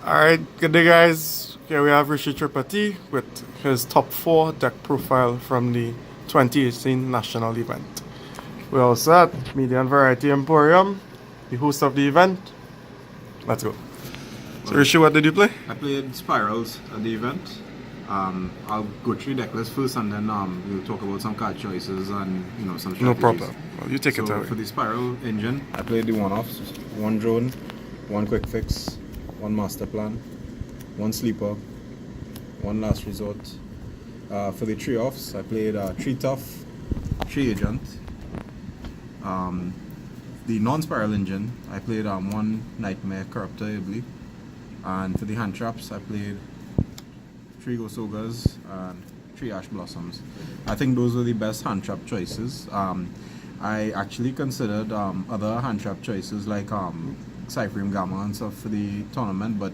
Alright, good day guys. Here we have Rishi Tripathi with his top 4 deck profile from the 2018 national event. We're also at Media and Variety Emporium, the host of the event. Let's go. So Rishi, what did you play? I played Spirals at the event. I'll go through deck list first and then we'll talk about some card choices and some strategies. No problem. Well, you take it away. For the Spiral engine, I played the one-offs, one drone, one quick fix, one master plan, one sleeper, one last resort. For the three offs, I played three tough, three agent. The non-spiral engine, I played one Knightmare Corruptor, I believe. And for the hand traps, I played 3 Ghost Ogres and 3 Ash Blossoms. I think those were the best hand trap choices. I actually considered other hand trap choices like Cypherem Gamma and stuff for the tournament, but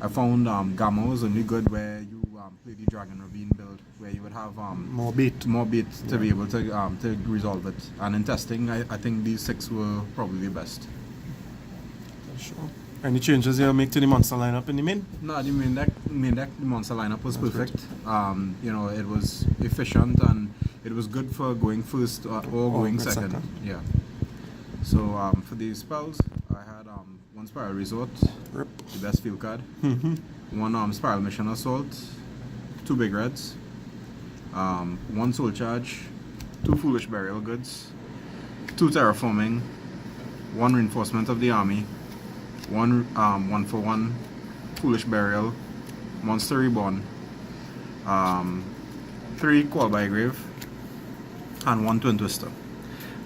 I found Gamma was only good where you play the Dragon Ravine build, where you would have More beat to be able to resolve it. And in testing, I think these 6 were probably the best. Sure. Any changes you make to the monster lineup in the main? No, the main deck, the monster lineup was perfect. It was efficient and it was good for going first or going second. Yeah. So for the spells, I had one Spiral Resort, the best field card. One Spiral Mission Assault, 2 Big Reds, one Soul Charge, 2 Foolish Burial Goods, 2 Terraforming, 1 Reinforcement of the Army, one 1-for-1 Foolish Burial, Monster Reborn, 3 Call by Grave, and 1 Twin Twister.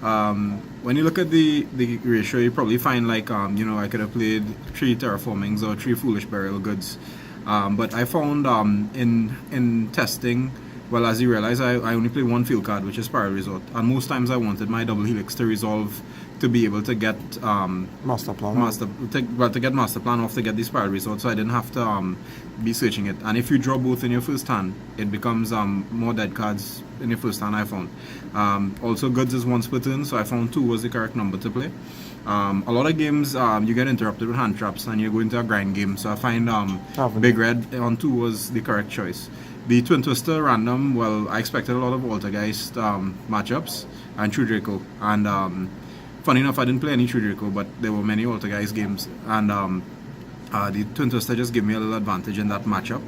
When you look at the ratio, you probably find like I could have played 3 Terraformings or 3 Foolish Burial Goods, but I found in testing, well, as you realize, I only play 1 field card, which is Spiral Resort, and most times I wanted my double helix to resolve to be able to get Master Plan. To get Master Plan off to get the Spiral Resort, so I didn't have to be searching it. And if you draw both in your first hand, it becomes more dead cards in your first hand, I found. Also, goods is once per turn, so I found 2 was the correct number to play. A lot of games you get interrupted with hand traps and you go into a grind game, so I find Big Red on 2 was the correct choice. The Twin Twister random, well, I expected a lot of Altergeist matchups and True Draco, and funny enough, I didn't play any True Draco, but there were many Altergeist games, and the Twin Twister just gave me a little advantage in that matchup.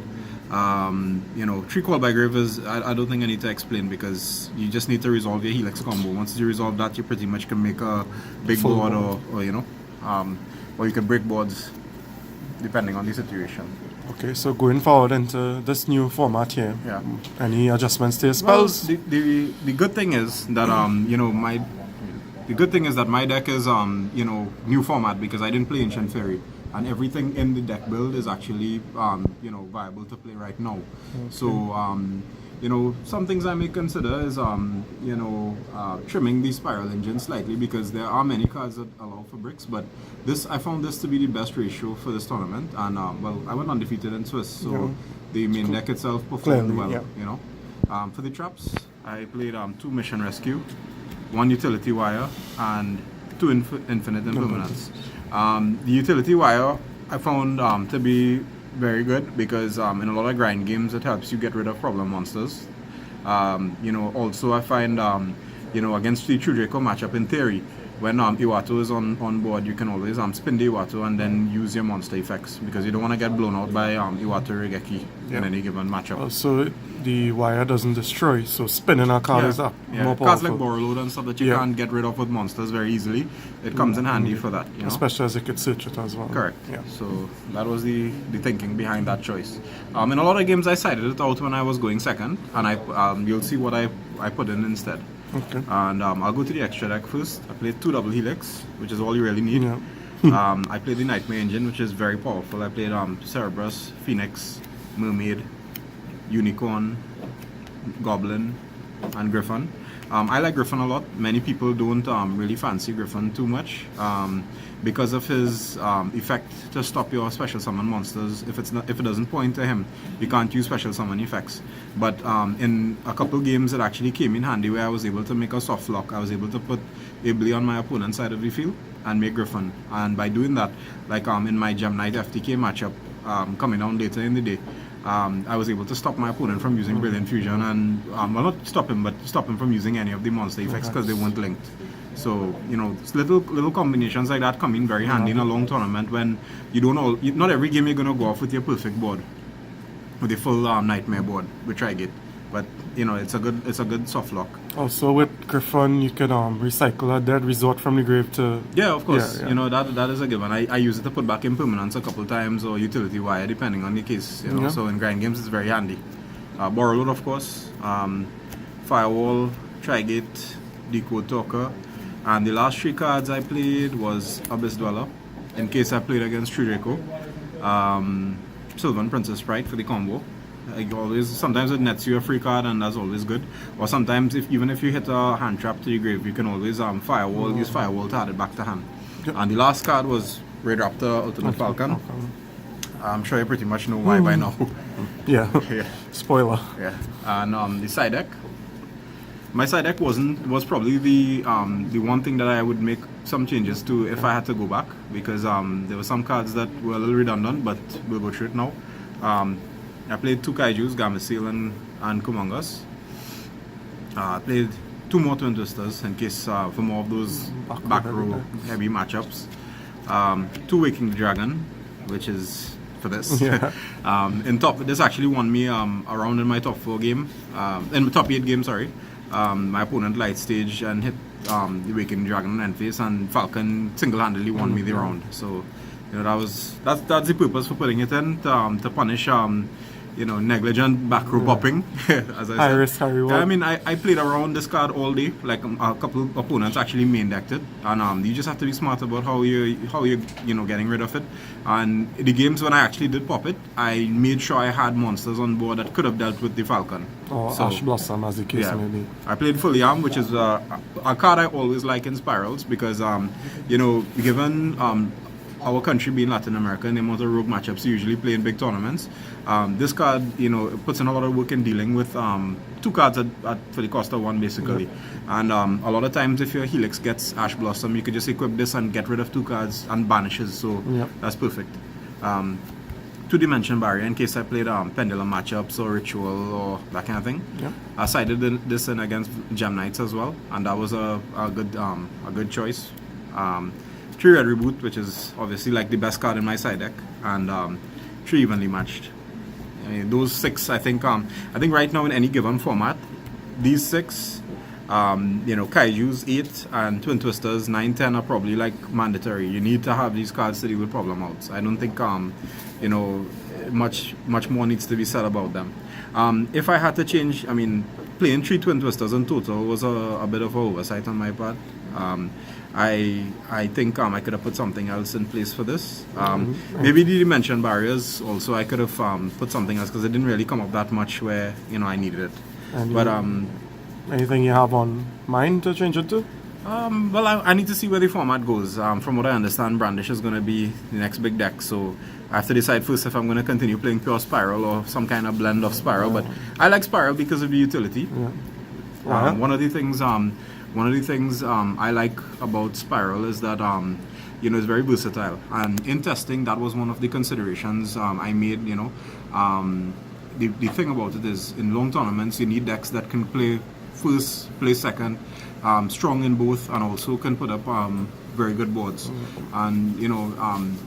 3 Call by Grave is, I don't think I need to explain, because you just need to resolve your Helix combo. Once you resolve that, you pretty much can make a big board or you can break boards depending on the situation. Okay, so going forward into this new format here, any adjustments to your spells? Well, the good thing is that the good thing is that my deck is new format, because I didn't play Ancient Fairy, and everything in the deck build is actually viable to play right now. Okay. So some things I may consider is trimming the Spiral engine slightly, because there are many cards that allow for bricks, but I found this to be the best ratio for this tournament, and I went undefeated in Swiss, so the main deck itself performed well. For the traps, I played 2 Mission Rescue, 1 Utility Wire, and 2 Infinite Impermanence. The Utility Wire I found to be very good, because in a lot of grind games it helps you get rid of problem monsters. Also I find against the True Draco matchup, in theory, when Iwato is on board, you can always spin the Iwato and then use your monster effects, because you don't want to get blown out by Iwato Regeki in any given matchup. Also, the wire doesn't destroy, so spinning a card is up more powerful. Cards like Borrowload and stuff that you can't get rid of with monsters very easily, it comes in handy for that. Especially as you could search it as well. Correct. Yeah. So that was the thinking behind that choice. In a lot of games I sided it out when I was going second, and you'll see what I put in instead. Okay. And I'll go to the extra deck first. I played 2 Double Helix, which is all you really need. I played the Knightmare engine, which is very powerful. I played Cerberus, Phoenix, Mermaid, Unicorn, Goblin, and Griffin. I like Griffin a lot. Many people don't really fancy Griffin too much because of his effect to stop your special summon monsters. If it doesn't point to him, you can't use special summon effects. But in a couple games, it actually came in handy where I was able to make a soft lock. I was able to put Ably on my opponent's side of the field and make Griffin. And by doing that, like in my Gem Knight FTK matchup, coming down later in the day, I was able to stop my opponent from using Brilliant Fusion and, well, not stop him, but stop him from using any of the monster effects because they weren't linked. So, little combinations like that come in very handy in a long tournament when you don't know, not every game you're going to go off with your perfect board, with the full Knightmare board, which I get. But, it's a good soft lock. Also with Griffon, you can recycle a dead resort from the grave to... Yeah, of course. Yeah. That is a given. I use it to put back impermanence a couple times or utility wire, depending on the case. So in grind games, it's very handy. Borrowload, of course. Firewall, Trigate, Decode Talker. And the last 3 cards I played was Abyss Dweller, in case I played against Tridraco. Sylvan Princess Sprite for the combo. Sometimes it nets you a free card and that's always good. Or sometimes even if you hit a hand trap to the grave, you can always use Firewall to add it back to hand. Yep. And the last card was Red Raptor Ultimate Falcon. I'm sure you pretty much know why by now. Yeah. Spoiler. Yeah. And the side deck. My side deck was probably the one thing that I would make some changes to if I had to go back, because there were some cards that were a little redundant, but we'll go through it now. I played 2 Kaijus, Gameciel and Kumongas. I played 2 more Twin Twisters in case for more of those back row heavy matchups. 2 Waking Dragon, which is for this. Yeah. This actually won me around in my top 4 game, in my top 8 game, sorry. My opponent light stage and hit the Waking Dragon and face, and Falcon single-handedly won me the round. So that's the purpose for putting it in, to punish negligent back row popping, as I said. High risk, high reward. I mean, I played around this card all day. Like a couple of opponents actually main decked it, and you just have to be smart about how you're getting rid of it. And the games when I actually did pop it, I made sure I had monsters on board that could have dealt with the Falcon. Or Ash Blossom, as the case may be. I played Fully Armed, which is a card I always like in Spirals because given our country being Latin America and the amount of rogue matchups you usually play in big tournaments, this card, puts in a lot of work in dealing with 2 cards for the cost of 1, basically. Yep. And a lot of times if your Helix gets Ash Blossom, you could just equip this and get rid of 2 cards and banishes, so that's perfect. 2-dimension barrier in case I played Pendulum matchups or Ritual or that kind of thing. Yep. I sided this in against Gem Knights as well, and that was a good choice. 3 Red Reboot, which is obviously like the best card in my side deck, and 3 evenly matched. I mean, those 6, I think right now in any given format, these 6, Kaijus 8 and Twin Twisters 9, 10 are probably like mandatory. You need to have these cards to deal with problem outs. I don't think much more needs to be said about them. If I had to change, playing 3 Twin Twisters in total was a bit of an oversight on my part. I think I could have put something else in place for this. Maybe the dimension barriers also I could have put something else because it didn't really come up that much where I needed it. But anything you have on mind to change it to? Well, I need to see where the format goes. From what I understand, Brandish is going to be the next big deck, so I have to decide first if I'm going to continue playing pure Spiral or some kind of blend of Spiral. But I like Spiral because of the utility. Yeah. One of the things I like about Spiral is that it's very versatile, and in testing that was one of the considerations I made. The thing about it is in long tournaments you need decks that can play first, play second, strong in both, and also can put up very good boards. And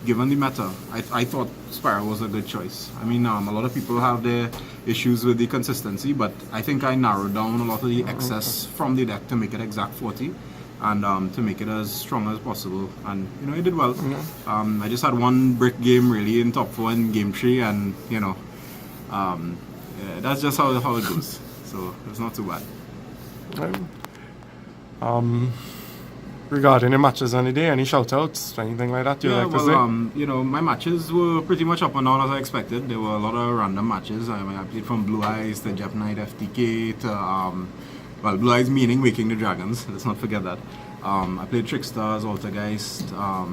given the meta, I thought Spiral was a good choice. A lot of people have their issues with the consistency, but I think I narrowed down a lot of the excess from the deck to make it exact 40 and to make it as strong as possible, and it did well. I just had 1 brick game really in top 4 in game 3, and that's just how it goes, so it's not too bad. Regarding the matches on the day, any shout-outs, anything like that you like to say? My matches were pretty much up and down as I expected. There were a lot of random matches. I played from Blue Eyes to Jep Knight FTK to, Blue Eyes meaning Waking the Dragons, let's not forget that. I played Trickstars, Altergeist, a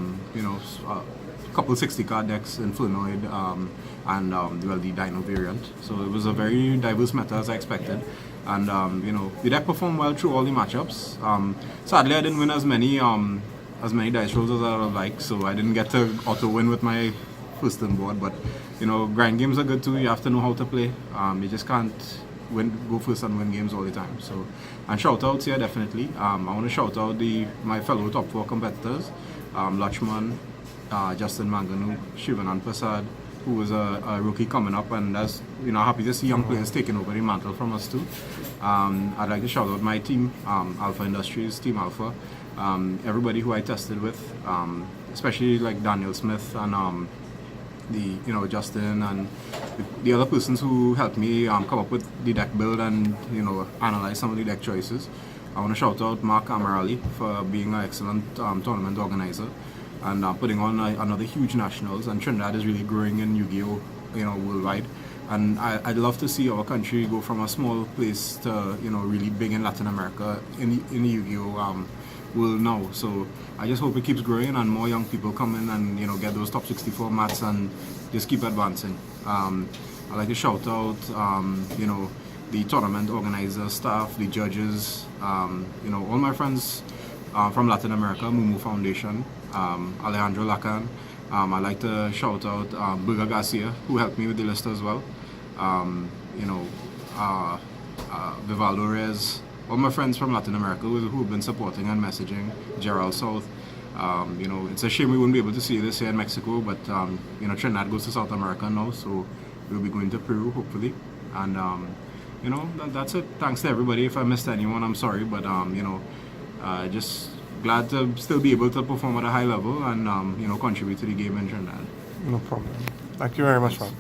couple 60-card decks, Infernoid, and the Dino variant. So it was a very diverse meta as I expected. And the deck performed well through all the matchups. Sadly, I didn't win as many dice rolls as I would have liked, so I didn't get to auto win with my first turn board. But grind games are good too. You have to know how to play. You just can't go first and win games all the time. So, and shout outs here definitely. I want to shout out my fellow top 4 competitors, Lachman, Justin Manganu, Shivanand Prasad, who was a rookie coming up, and that's happy to see young players taking over the mantle from us too. I'd like to shout out my team, Alpha Industries, Team Alpha, everybody who I tested with, especially like Daniel Smith and Justin and the other persons who helped me come up with the deck build and analyze some of the deck choices. I want to shout out Mark Amarali for being an excellent tournament organizer and putting on another huge nationals. And Trinidad is really growing in Yu-Gi-Oh, worldwide. And I'd love to see our country go from a small place to really big in Latin America in the Yu-Gi-Oh world now. So I just hope it keeps growing and more young people come in and get those top 64 mats and just keep advancing. I'd like to shout out the tournament organizer staff, the judges, all my friends from Latin America, Mumu Foundation, Alejandro Lacan. I'd like to shout out Burga Garcia, who helped me with the list as well. Vivaldo Reyes, all my friends from Latin America who have been supporting and messaging, Gerald South. It's a shame we wouldn't be able to see this here in Mexico, but Trinidad goes to South America now, so we'll be going to Peru hopefully. And that's it. Thanks to everybody. If I missed anyone, I'm sorry, but just glad to still be able to perform at a high level and contribute to the game in Trinidad. No problem. Thank you very much, man.